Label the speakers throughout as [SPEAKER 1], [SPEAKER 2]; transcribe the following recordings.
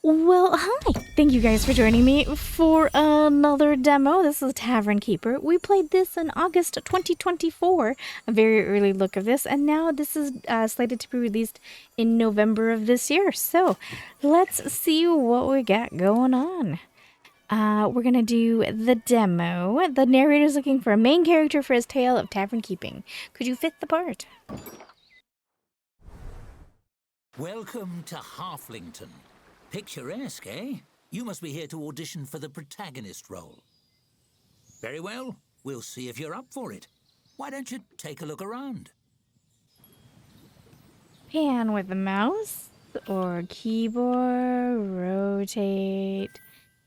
[SPEAKER 1] Well, hi! Thank you guys for joining me for another demo. This is Tavern Keeper. We played this in August 2024, a very early look of this, and now this is slated to be released in November of this year. So, let's see what we got going on. We're gonna do the demo. The narrator's looking for a main character for his tale of tavern keeping. Could you fit the part?
[SPEAKER 2] Welcome to Halflington. Picturesque, eh? You must be here to audition for the protagonist role. Very well, we'll see if you're up for it. Why don't you take a look around?
[SPEAKER 1] Pan with the mouse or keyboard, rotate,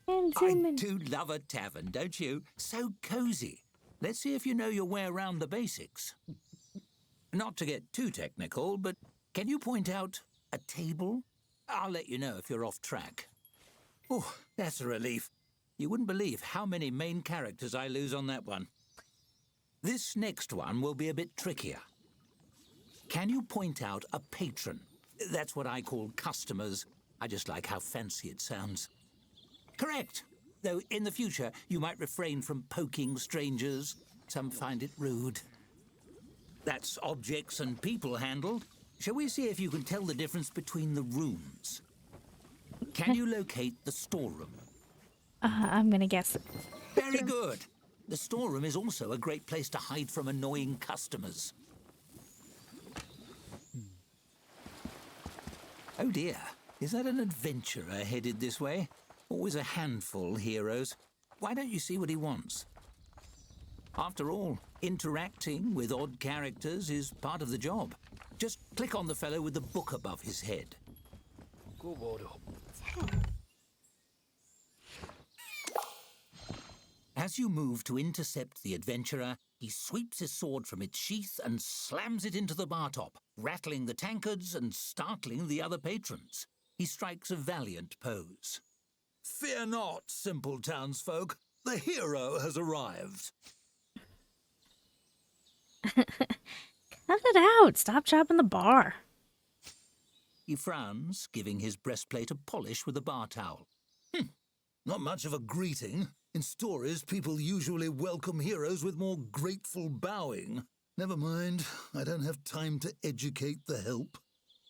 [SPEAKER 1] and zoom
[SPEAKER 2] I
[SPEAKER 1] in.
[SPEAKER 2] do love a tavern, don't you? So cozy. Let's see if you know your way around the basics. Not to get too technical, but can you point out a table? I'll let you know if you're off track. Oh, that's a relief. You wouldn't believe how many main characters I lose on that one. This next one will be a bit trickier. Can you point out a patron? That's what I call customers. I just like how fancy it sounds. Correct. Though in the future, you might refrain from poking strangers. Some find it rude. That's objects and people handled. Shall we see if you can tell the difference between the rooms? Can you locate the storeroom?
[SPEAKER 1] I'm gonna guess.
[SPEAKER 2] Very good. The storeroom is also a great place to hide from annoying customers. Oh dear, is that an adventurer headed this way? Always a handful, heroes. Why don't you see what he wants? After all, interacting with odd characters is part of the job. Just click on the fellow with the book above his head. As you move to intercept the adventurer, he sweeps his sword from its sheath and slams it into the bar top, rattling the tankards and startling the other patrons. He strikes a valiant pose. Fear not, simple townsfolk. The hero has arrived.
[SPEAKER 1] Cut it out! Stop chopping the bar.
[SPEAKER 2] He frowns, giving his breastplate a polish with a bar towel. Not much of a greeting. In stories, people usually welcome heroes with more grateful bowing. Never mind, I don't have time to educate the help.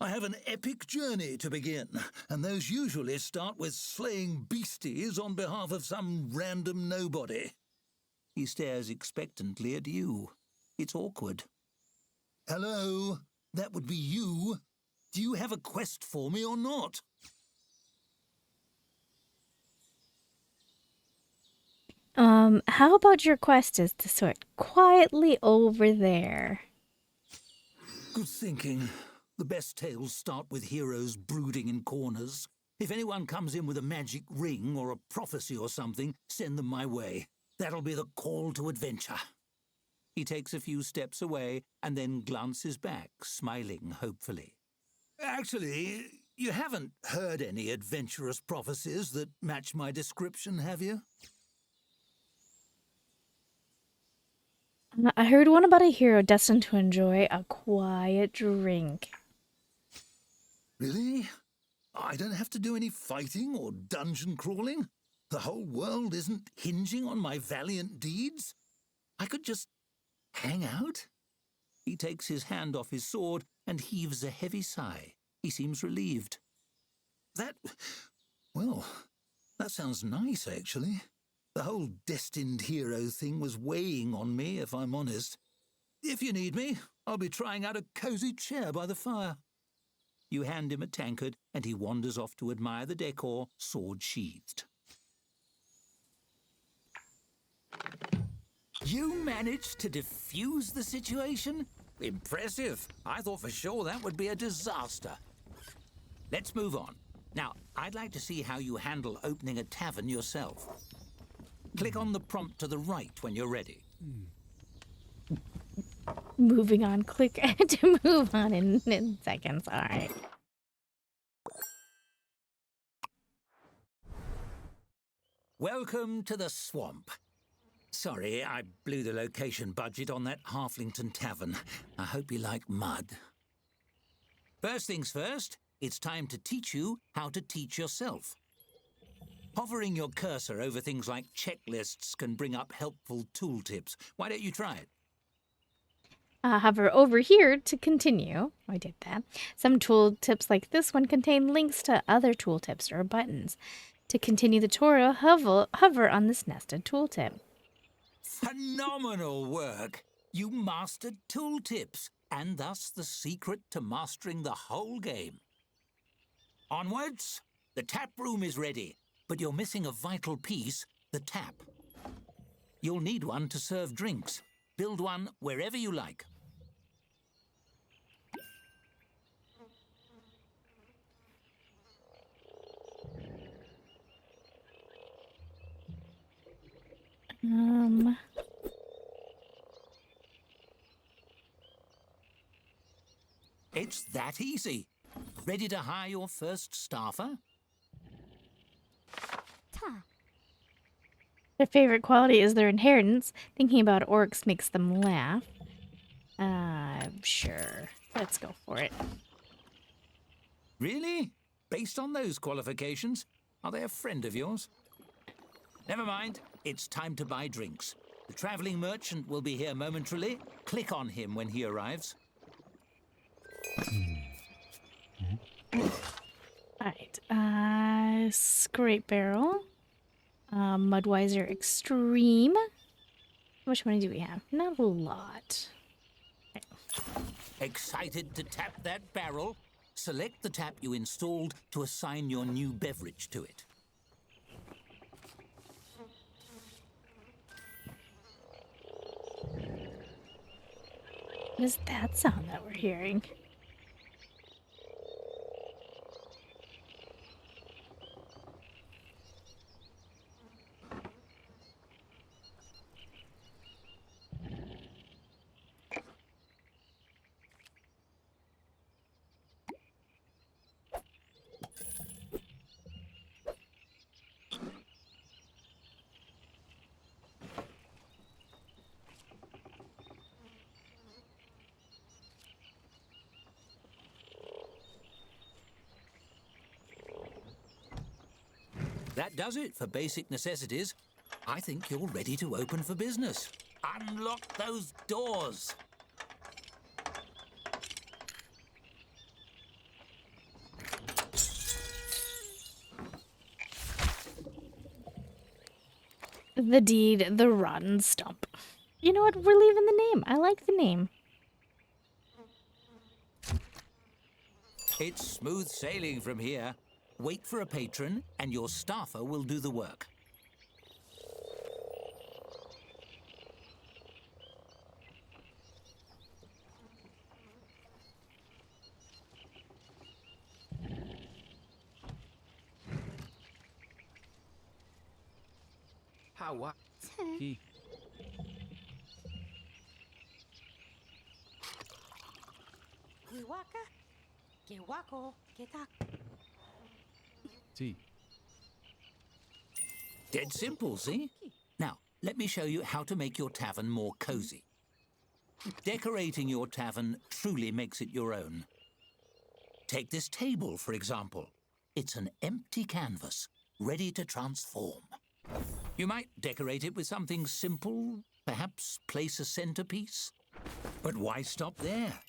[SPEAKER 2] I have an epic journey to begin, and those usually start with slaying beasties on behalf of some random nobody. He stares expectantly at you. It's awkward. Hello, that would be you. Do you have a quest for me or not?
[SPEAKER 1] How about your quest is to sort quietly over there?
[SPEAKER 2] Good thinking. The best tales start with heroes brooding in corners. If anyone comes in with a magic ring or a prophecy or something, send them my way. That'll be the call to adventure. He takes a few steps away and then glances back, smiling hopefully. Actually, you haven't heard any adventurous prophecies that match my description, have you?
[SPEAKER 1] I heard one about a hero destined to enjoy a quiet drink.
[SPEAKER 2] Really? I don't have to do any fighting or dungeon crawling? The whole world isn't hinging on my valiant deeds? I could just hang out? He takes his hand off his sword and heaves a heavy sigh. He seems relieved. Well, that sounds nice, actually. The whole destined hero thing was weighing on me, if I'm honest. If you need me, I'll be trying out a cozy chair by the fire. You hand him a tankard, and he wanders off to admire the decor, sword sheathed. You managed to defuse the situation? Impressive. I thought for sure that would be a disaster. Let's move on. Now, I'd like to see how you handle opening a tavern yourself. Click on the prompt to the right when you're ready.
[SPEAKER 1] Moving on, click to move on in seconds. All right.
[SPEAKER 2] Welcome to the swamp. Sorry, I blew the location budget on that Halflington tavern. I hope you like mud. First things first, it's time to teach you how to teach yourself. Hovering your cursor over things like checklists can bring up helpful tooltips. Why don't you try it?
[SPEAKER 1] Hover over here to continue. I did that. Some tooltips like this one contain links to other tooltips or buttons. To continue the tutorial, hover on this nested tooltip.
[SPEAKER 2] Phenomenal work! You mastered tooltips, and thus the secret to mastering the whole game. Onwards! The tap room is ready, but you're missing a vital piece, the tap. You'll need one to serve drinks. Build one wherever you like. It's that easy. Ready to hire your first staffer?
[SPEAKER 1] Their favorite quality is their inheritance. Thinking about orcs makes them laugh. Sure. Let's go for it.
[SPEAKER 2] Really? Based on those qualifications? Are they a friend of yours? Never mind. It's time to buy drinks. The traveling merchant will be here momentarily. Click on him when he arrives.
[SPEAKER 1] Alright, Scrape Barrel. Mudwiser Extreme. How much money do we have? Not a lot.
[SPEAKER 2] Excited to tap that barrel? Select the tap you installed to assign your new beverage to it.
[SPEAKER 1] What is that sound that we're hearing?
[SPEAKER 2] That does it for basic necessities. I think you're ready to open for business. Unlock those doors.
[SPEAKER 1] The deed, the rotten stump. You know what? We're leaving the name. I like the name.
[SPEAKER 2] It's smooth sailing from here. Wait for a patron, and your staffer will do the work.
[SPEAKER 3] He. T.
[SPEAKER 2] Dead simple, see? Now, let me show you how to make your tavern more cozy. Decorating your tavern truly makes it your own. Take this table, for example. It's an empty canvas, ready to transform. You might decorate it with something simple, perhaps place a centerpiece. But why stop there?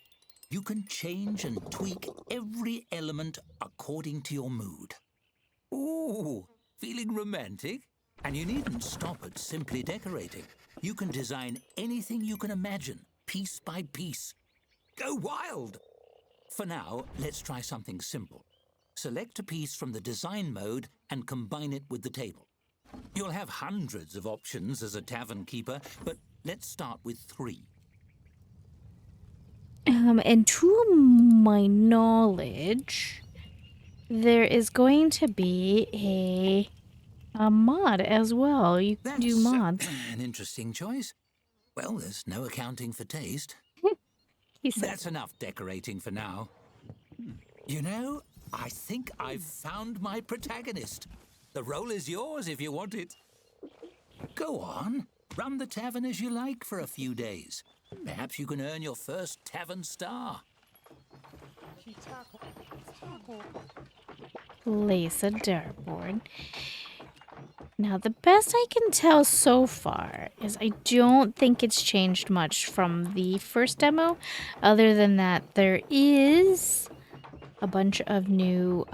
[SPEAKER 2] You can change and tweak every element according to your mood. Ooh, feeling romantic? And you needn't stop at simply decorating. You can design anything you can imagine, piece by piece. Go wild! For now, let's try something simple. Select a piece from the design mode and combine it with the table. You'll have hundreds of options as a tavern keeper, but let's start with 3.
[SPEAKER 1] And to my knowledge, there is going to be a mod as well. You can do mods.
[SPEAKER 2] An interesting choice. Well, there's no accounting for taste.
[SPEAKER 1] He said.
[SPEAKER 2] That's enough decorating for now. You know, I think I've found my protagonist. The role is yours if you want it. Go on, run the tavern as you like for a few days. Perhaps you can earn your first tavern star.
[SPEAKER 1] Place a dartboard. Now, the best I can tell so far is I don't think it's changed much from the first demo, other than that there is a bunch of new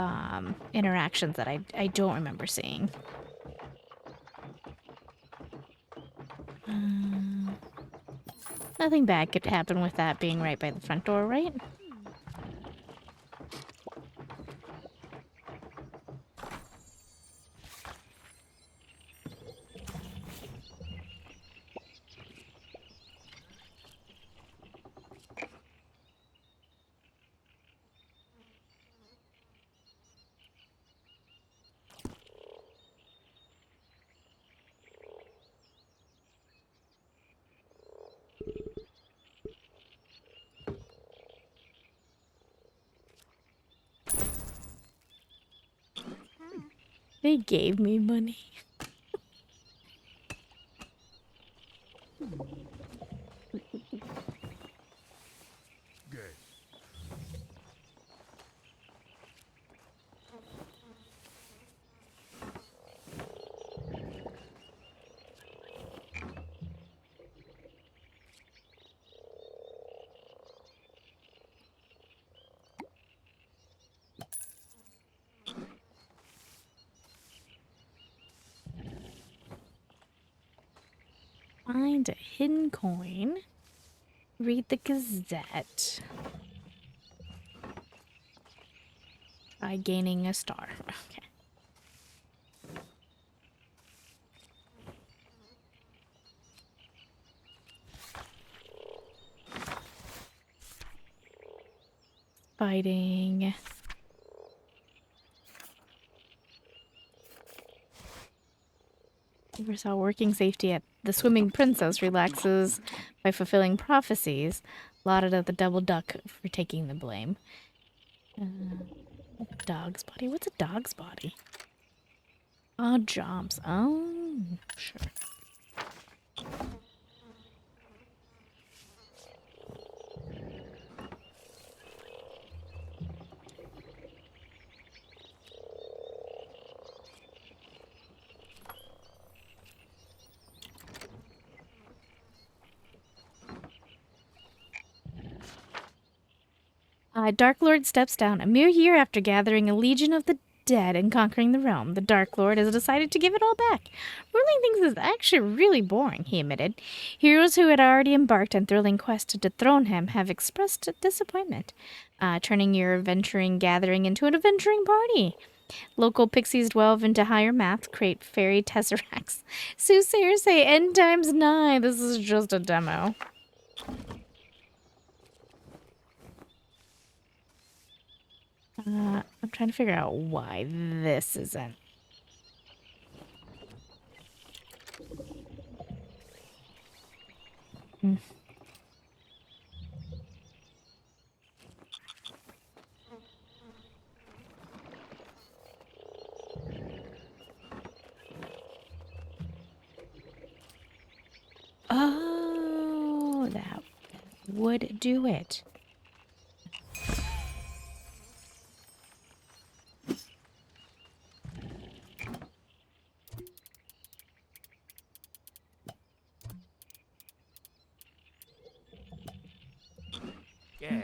[SPEAKER 1] interactions that I don't remember seeing. Nothing bad could happen with that being right by the front door, right? They gave me money. Find a hidden coin. Read the Gazette. Try gaining a star. Okay. Fighting. Oversaw working safety at the Swimming Princess relaxes by fulfilling prophecies. Lauded at the Double Duck for taking the blame. Dog's body? What's a dog's body? Odd jobs. Oh, sure. Dark Lord steps down. A mere year after gathering a legion of the dead and conquering the realm, the Dark Lord has decided to give it all back. Ruling things is actually really boring, he admitted. Heroes who had already embarked on thrilling quests to dethrone him have expressed disappointment, turning your adventuring gathering into an adventuring party. Local pixies delve into higher math, create fairy tesseracts. Soothsayers say n times 9. This is just a demo. I'm trying to figure out why this isn't. Oh, that would do it.
[SPEAKER 3] Yeah.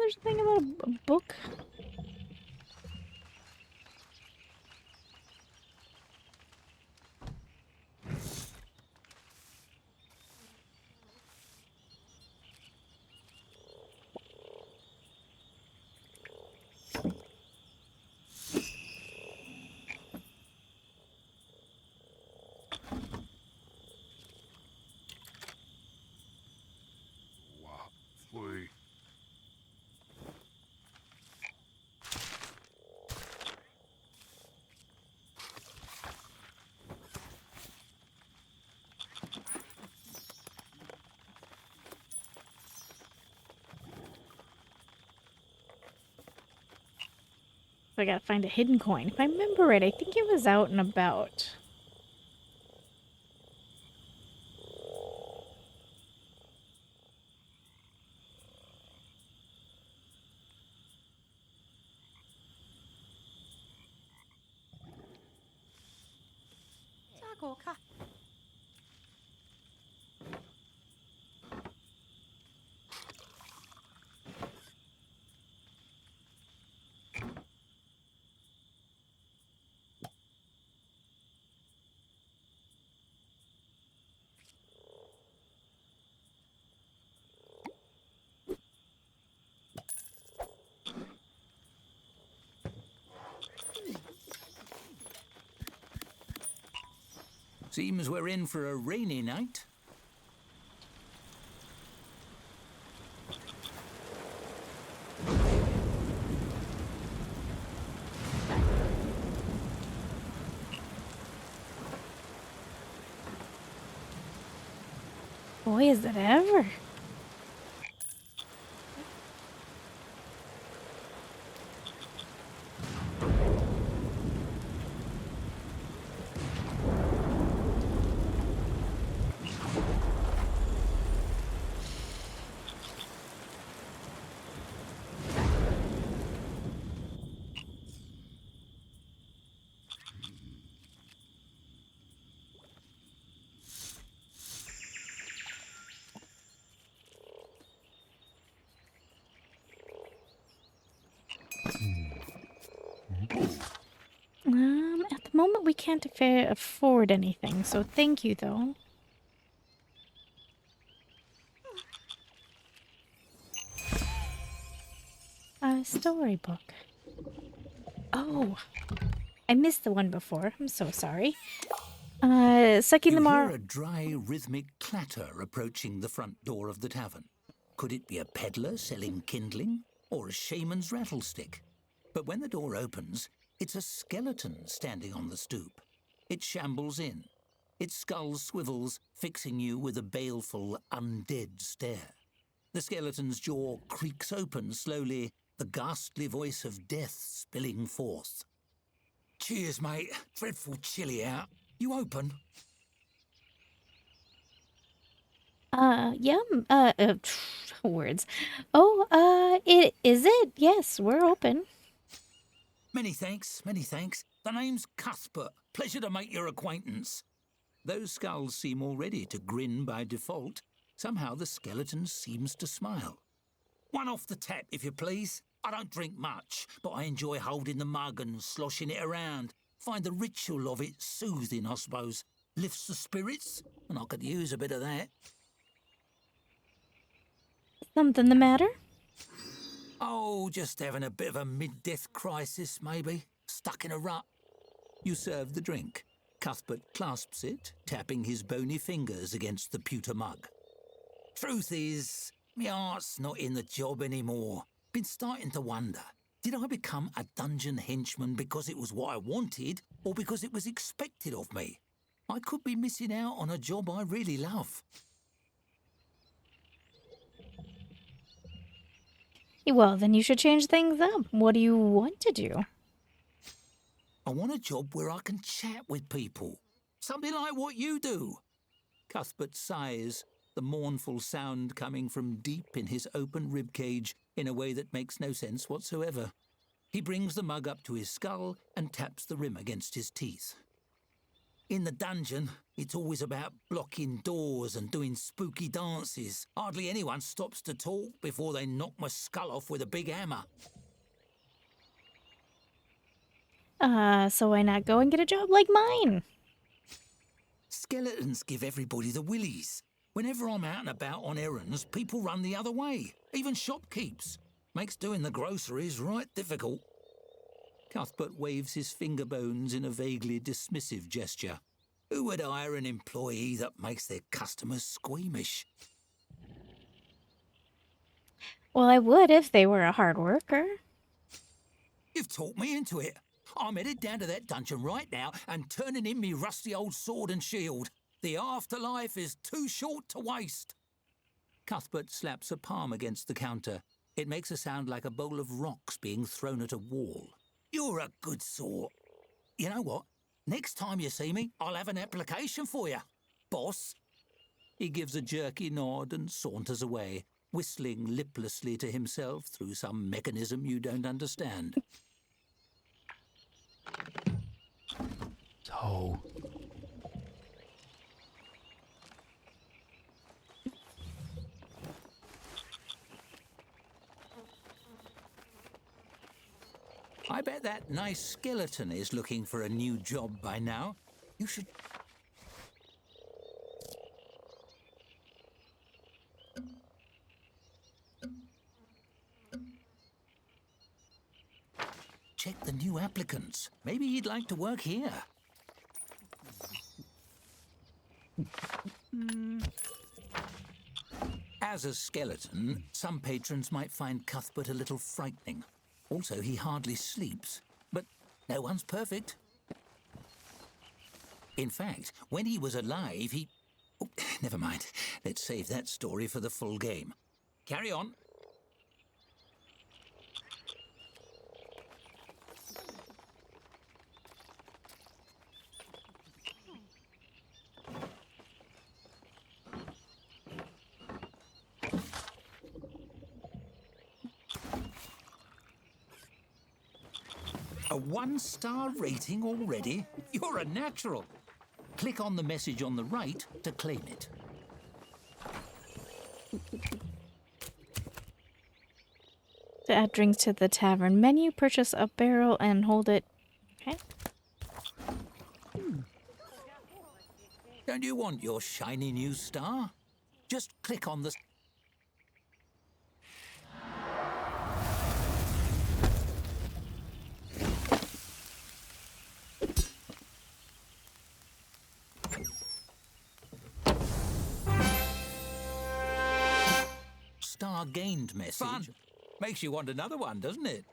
[SPEAKER 1] there's a thing about a book. I gotta find a hidden coin. If I remember right, I think it was out and about.
[SPEAKER 2] Seems we're in for a rainy night.
[SPEAKER 1] Boy, is it ever. At the moment we can't afford anything, so thank you though. A storybook. Oh, I missed the one before. I'm so sorry. Sucking the
[SPEAKER 2] You
[SPEAKER 1] mar.
[SPEAKER 2] hear a dry, rhythmic clatter approaching the front door of the tavern. Could it be a peddler selling kindling, or a shaman's rattlestick? But when the door opens, it's a skeleton standing on the stoop. It shambles in. Its skull swivels, fixing you with a baleful, undead stare. The skeleton's jaw creaks open slowly, the ghastly voice of death spilling forth. Cheers, mate. Dreadful chilly out. You open?
[SPEAKER 1] Yeah, words. Oh, is it? Yes, we're open.
[SPEAKER 2] Many thanks, many thanks. The name's Cuthbert. Pleasure to make your acquaintance. Those skulls seem already to grin by default. Somehow the skeleton seems to smile. One off the tap, if you please. I don't drink much, but I enjoy holding the mug and sloshing it around. Find the ritual of it soothing, I suppose. Lifts the spirits, and I could use a bit of that.
[SPEAKER 1] Something the matter?
[SPEAKER 2] Oh, just having a bit of a mid-death crisis, maybe. Stuck in a rut. You serve the drink. Cuthbert clasps it, tapping his bony fingers against the pewter mug. Truth is, my heart's not in the job anymore. Been starting to wonder, did I become a dungeon henchman because it was what I wanted, or because it was expected of me? I could be missing out on a job I really love.
[SPEAKER 1] Well, then you should change things up. What do you want to do?
[SPEAKER 2] I want a job where I can chat with people. Something like what you do. Cuthbert sighs, the mournful sound coming from deep in his open ribcage in a way that makes no sense whatsoever. He brings the mug up to his skull and taps the rim against his teeth. In the dungeon, It's always about blocking doors and doing spooky dances. Hardly anyone stops to talk before they knock my skull off with a big hammer.
[SPEAKER 1] So why not go and get a job like mine?
[SPEAKER 2] Skeletons give everybody the willies. Whenever I'm out and about on errands, people run the other way. Even shopkeepers. Makes doing the groceries right difficult. Cuthbert waves his finger bones in a vaguely dismissive gesture. Who would hire an employee that makes their customers squeamish?
[SPEAKER 1] Well, I would if they were a hard worker.
[SPEAKER 2] You've talked me into it. I'm headed down to that dungeon right now and turning in me rusty old sword and shield. The afterlife is too short to waste. Cuthbert slaps a palm against the counter. It makes a sound like a bowl of rocks being thrown at a wall. You're a good sort. You know what? Next time you see me, I'll have an application for you, boss. He gives a jerky nod and saunters away, whistling liplessly to himself through some mechanism you don't understand.
[SPEAKER 3] So,
[SPEAKER 2] I bet that nice skeleton is looking for a new job by now. You should... check the new applicants. Maybe he'd like to work here. As a skeleton, some patrons might find Cuthbert a little frightening. Also, he hardly sleeps. But no one's perfect. In fact, when he was alive, he... Oh, never mind. Let's save that story for the full game. Carry on. A 1-star rating already? You're a natural. Click on the message on the right to claim it.
[SPEAKER 1] To add drinks to the tavern menu, purchase a barrel and hold it. Okay.
[SPEAKER 2] Don't you want your shiny new star? Just click on the... Star gained message. Fun. Makes you want another one, doesn't it?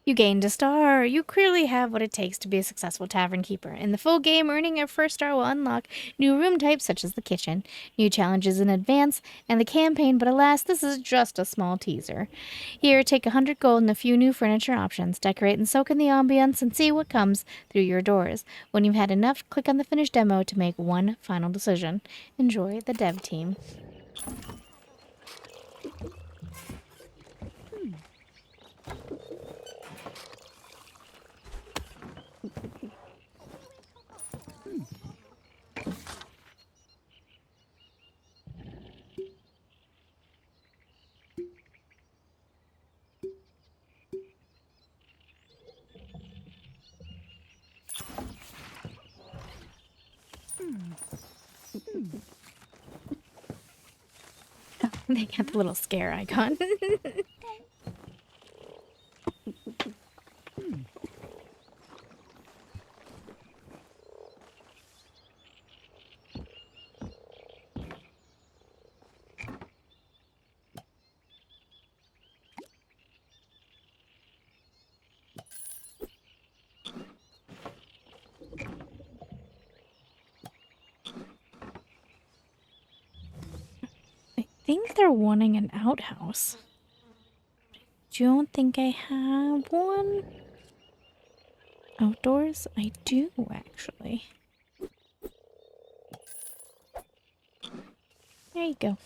[SPEAKER 1] You gained a star. You clearly have what it takes to be a successful tavern keeper. In the full game, earning a first star will unlock new room types such as the kitchen, new challenges in advance, and the campaign, but alas, this is just a small teaser. Here, take 100 gold and a few new furniture options. Decorate and soak in the ambience and see what comes through your doors. When you've had enough, click on the finish demo to make one final decision. Enjoy the dev team. They got the little scare icon. I think they're wanting an outhouse. Don't think I have one. Outdoors? I do, actually. There you go.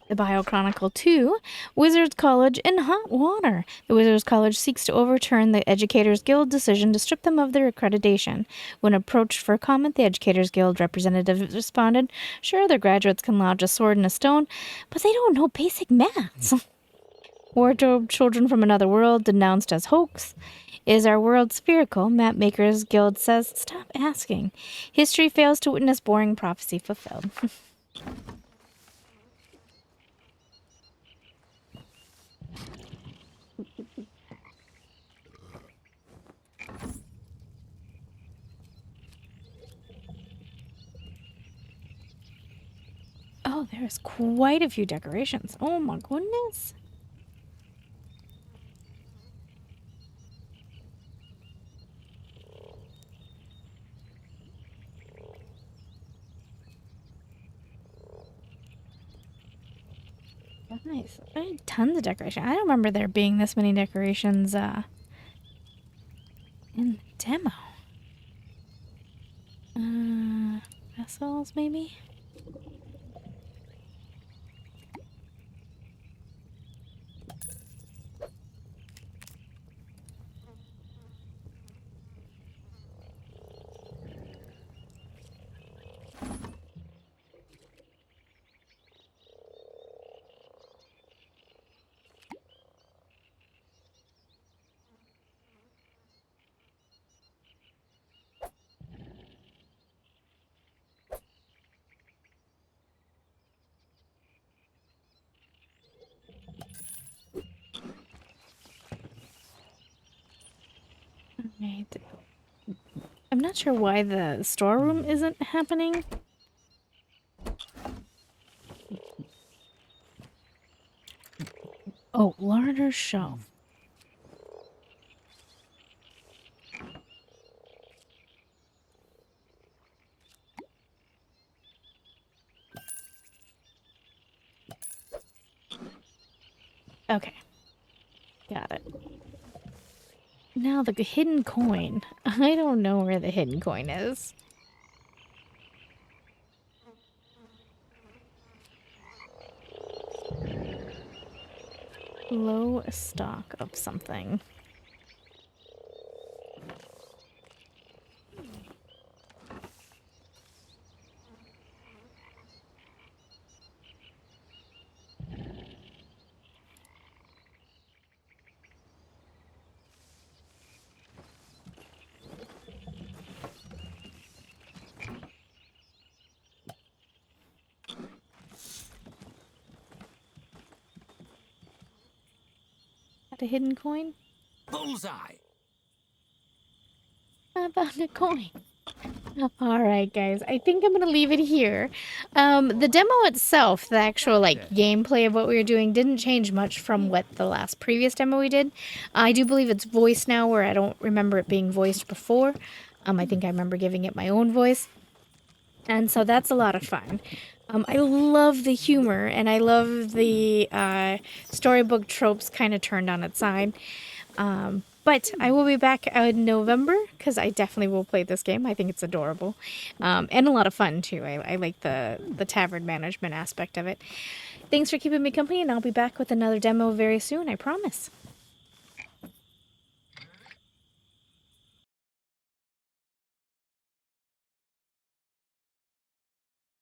[SPEAKER 1] The Biochronicle 2, Wizards College in Hot Water. The Wizards College seeks to overturn the Educators Guild decision to strip them of their accreditation. When approached for comment, the Educators Guild representative responded, "Sure, their graduates can lodge a sword in a stone, but they don't know basic maths." Wardrobe Children from Another World, denounced as hoax. Is our world spherical? Map Makers Guild says, stop asking. History fails to witness boring prophecy fulfilled. Oh, there's quite a few decorations. Oh my goodness. Nice. Tons of decoration. I don't remember there being this many decorations in the demo. Vessels, maybe? Right. I'm not sure why the storeroom isn't happening. Oh, larder shelf. Okay. Got it. Now the hidden coin. I don't know where the hidden coin is. Low stock of something. A hidden coin?
[SPEAKER 2] Bullseye!
[SPEAKER 1] I found a coin. Alright, guys. I think I'm gonna leave it here. The demo itself, the actual, gameplay of what we were doing didn't change much from what the last previous demo we did. I do believe it's voiced now, where I don't remember it being voiced before. I think I remember giving it my own voice. And so that's a lot of fun. I love the humor, and I love the storybook tropes kind of turned on its side. But I will be back in November, because I definitely will play this game. I think it's adorable. And a lot of fun, too. I like the tavern management aspect of it. Thanks for keeping me company, and I'll be back with another demo very soon, I promise.